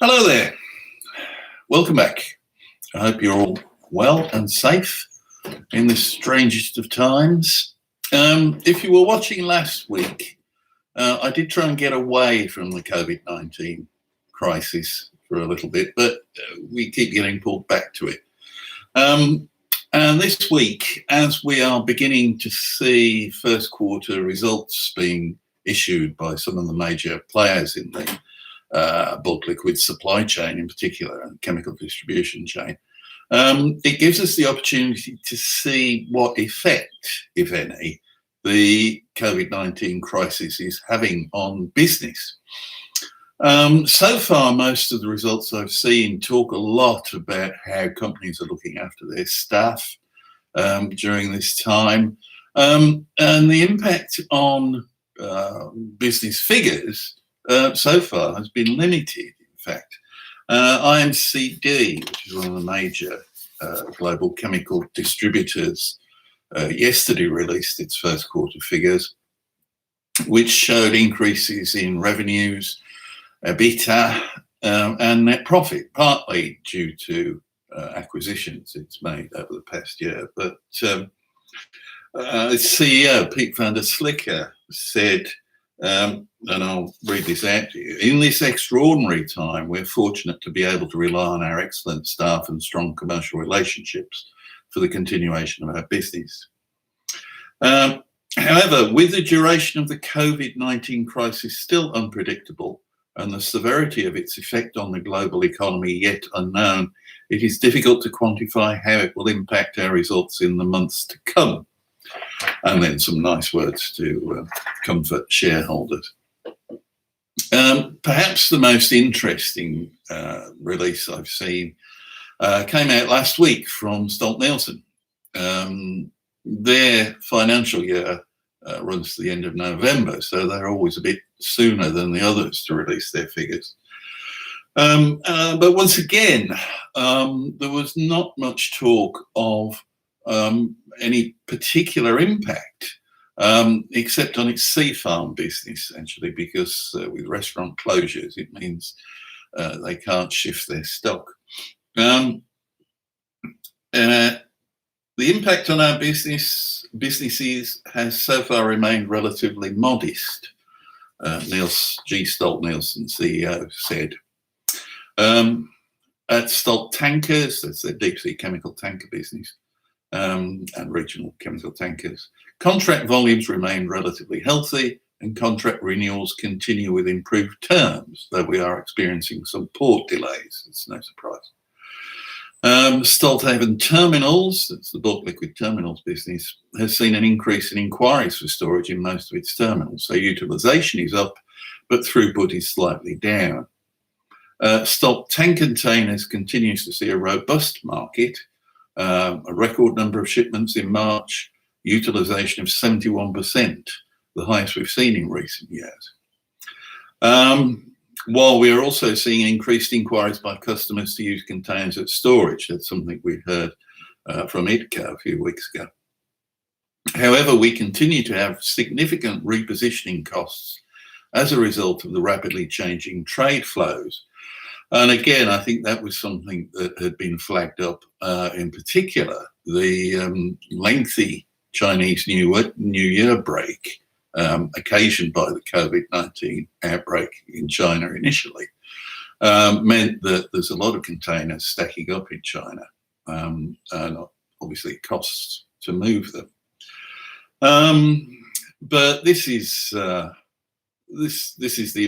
Hello there. Welcome back. I hope you're all well and safe in this strangest of times. If you were watching last week, I did try and get away from the COVID-19 crisis for a little bit, but we keep getting pulled back to it. And this week, as we are beginning to see first quarter results being issued by some of the major players in the bulk liquid supply chain in particular, and chemical distribution chain, it gives us the opportunity to see what effect, if any, the COVID-19 crisis is having on business. So far, most of the results I've seen talk a lot about how companies are looking after their staff during this time, and the impact on business figures so far has been limited. In fact, IMCD, which is one of the major global chemical distributors, yesterday released its first quarter figures, which showed increases in revenues, EBITDA, and net profit, partly due to acquisitions it's made over the past year. But its CEO, Piet van der Slikke, said, and I'll read this out to you: "In this extraordinary time, we're fortunate to be able to rely on our excellent staff and strong commercial relationships for the continuation of our business." However, with the duration of the COVID-19 crisis still unpredictable and the severity of its effect on the global economy yet unknown, it is difficult to quantify how it will impact our results in the months to come. And then some nice words to comfort shareholders. Perhaps the most interesting release I've seen came out last week from Stolt-Nielsen. Their financial year runs to the end of November, so they're always a bit sooner than the others to release their figures. But once again, there was not much talk of any particular impact, except on its sea farm business, actually, because with restaurant closures, it means they can't shift their stock. The impact on our businesses has so far remained relatively modest, G. Stolt-Nielsen, CEO, said. At Stolt Tankers, that's their deep sea chemical tanker business, and regional chemical tankers, contract volumes remain relatively healthy and contract renewals continue with improved terms, though we are experiencing some port delays. It's no surprise. Stolthaven Terminals, that's the bulk liquid terminals business, has seen an increase in inquiries for storage in most of its terminals. So utilization is up, but throughput is slightly down. Stolt Tank Containers continues to see a robust market, a record number of shipments in March, utilization of 71%, the highest we've seen in recent years. While we are also seeing increased inquiries by customers to use containers at storage. That's something we heard from IDCO a few weeks ago. However, we continue to have significant repositioning costs as a result of the rapidly changing trade flows. And again, I think that was something that had been flagged up, in particular, the lengthy Chinese New Year break occasioned by the COVID-19 outbreak in China initially, meant that there's a lot of containers stacking up in China, and obviously it costs to move them. But this is the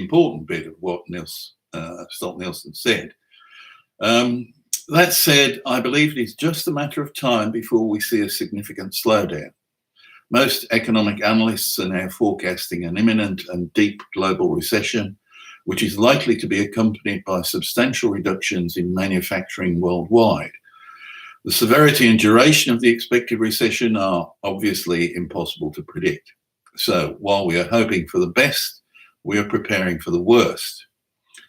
important bit of what Stolt-Nielsen said. That said, I believe it is just a matter of time before we see a significant slowdown. Most economic analysts are now forecasting an imminent and deep global recession, which is likely to be accompanied by substantial reductions in manufacturing worldwide. The severity and duration of the expected recession are obviously impossible to predict. So while we are hoping for the best, we are preparing for the worst.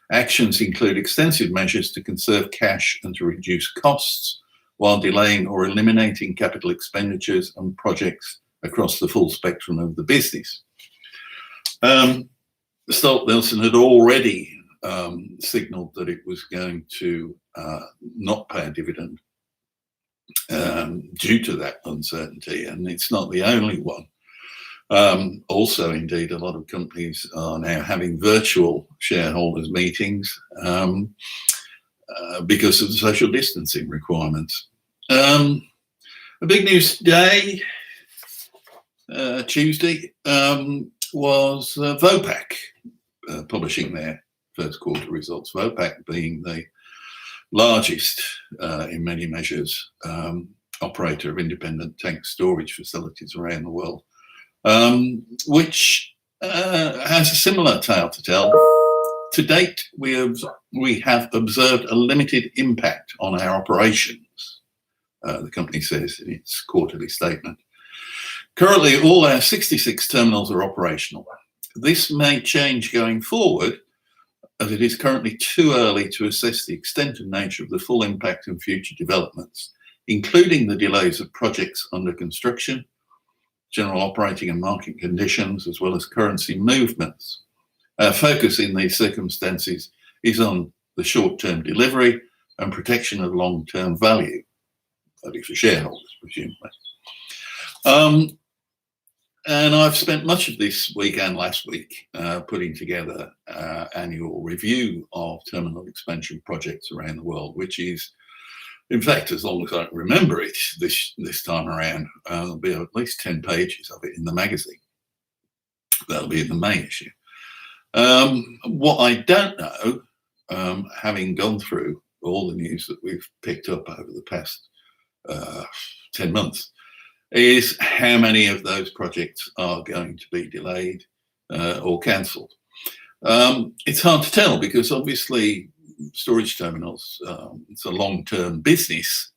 Actions include extensive measures to conserve cash and to reduce costs, while delaying or eliminating capital expenditures and projects across the full spectrum of the business. Stolt-Nielsen had already signalled that it was going to not pay a dividend due to that uncertainty, and it's not the only one. Also, indeed, a lot of companies are now having virtual shareholders meetings because of the social distancing requirements. A big news today, Tuesday, was Vopak publishing their first quarter results. Vopak being the largest, in many measures, operator of independent tank storage facilities around the world, which has a similar tale to tell. To date, we have observed a limited impact on our operations, the company says in its quarterly statement. Currently, all our 66 terminals are operational. This may change going forward, as it is currently too early to assess the extent and nature of the full impact of future developments, including the delays of projects under construction, general operating and market conditions, as well as currency movements. Our focus in these circumstances is on the short-term delivery and protection of long-term value for shareholders, presumably. And I've spent much of this week and last week putting together an annual review of terminal expansion projects around the world, which is, in fact, as long as I can remember it this time around, there'll be at least 10 pages of it in the magazine. That'll be in the May issue. What I don't know, having gone through all the news that we've picked up over the past 10 months, is how many of those projects are going to be delayed or cancelled. It's hard to tell because obviously storage terminals, it's a long-term business,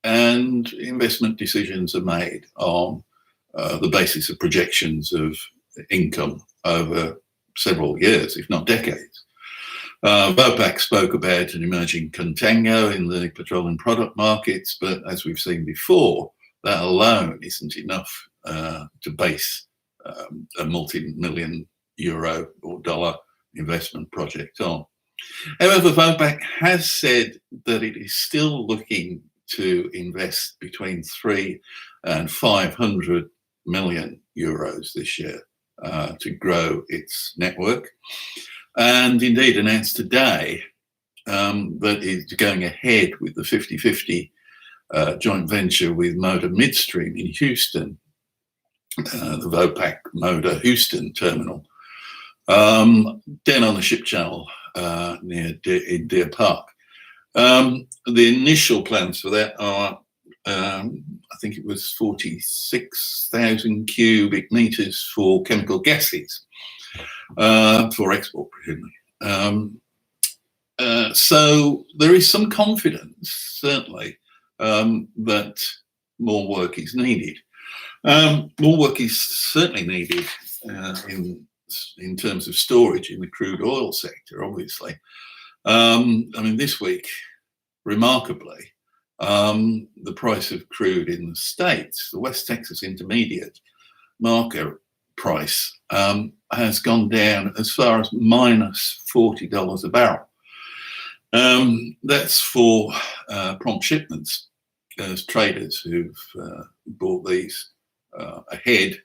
and investment decisions are made on the basis of projections of income over several years, if not decades. Vopak spoke about an emerging contango in the petroleum product markets, but as we've seen before, that alone isn't enough to base a multi-million euro or dollar investment project on. However, Vopak has said that it is still looking to invest between 300 and 500 million euros this year to grow its network, and indeed announced today that it's going ahead with the 50-50 joint venture with Moda Midstream in Houston, the Vopak Moda Houston terminal, down on the ship channel in Deer Park. The initial plans for that are, I think it was 46,000 cubic meters for chemical gases for export, presumably. So there is some confidence, certainly, that more work is needed. More work is certainly needed in terms of storage in the crude oil sector, obviously. I mean, this week, remarkably, the price of crude in the States, the West Texas Intermediate market price, has gone down as far as minus $40 a barrel. That's for prompt shipments, as traders who've bought these ahead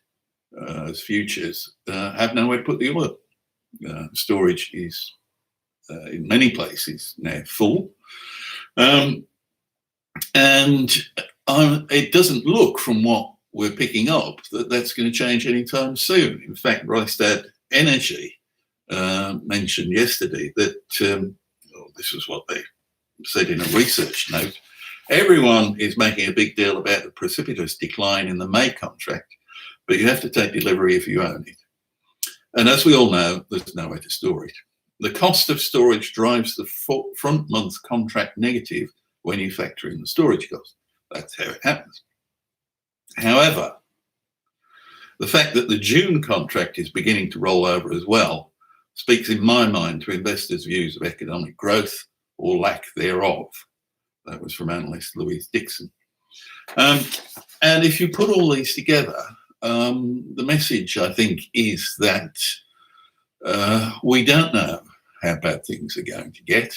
as futures have nowhere to put the oil. Storage is in many places now full. And it doesn't look, from what we're picking up, that that's going to change anytime soon. In fact, Rystad Energy mentioned yesterday that, this is what they said in a research note, everyone is making a big deal about the precipitous decline in the May contract, but you have to take delivery if you own it. And as we all know, there's nowhere to store it. The cost of storage drives the front month contract negative when you factor in the storage cost. That's how it happens. However, the fact that the June contract is beginning to roll over as well speaks in my mind to investors' views of economic growth or lack thereof. That was from analyst Louise Dixon. And if you put all these together, the message, I think, is that we don't know how bad things are going to get,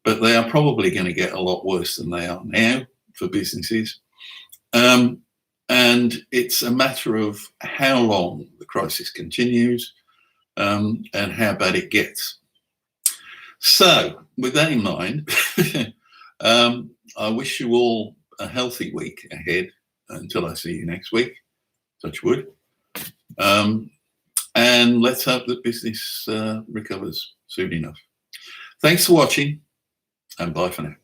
but they are probably going to get a lot worse than they are now for businesses. And it's a matter of how long the crisis continues and how bad it gets. So with that in mind, I wish you all a healthy week ahead until I see you next week. Touch wood. And let's hope that business recovers soon enough. Thanks for watching, and bye for now.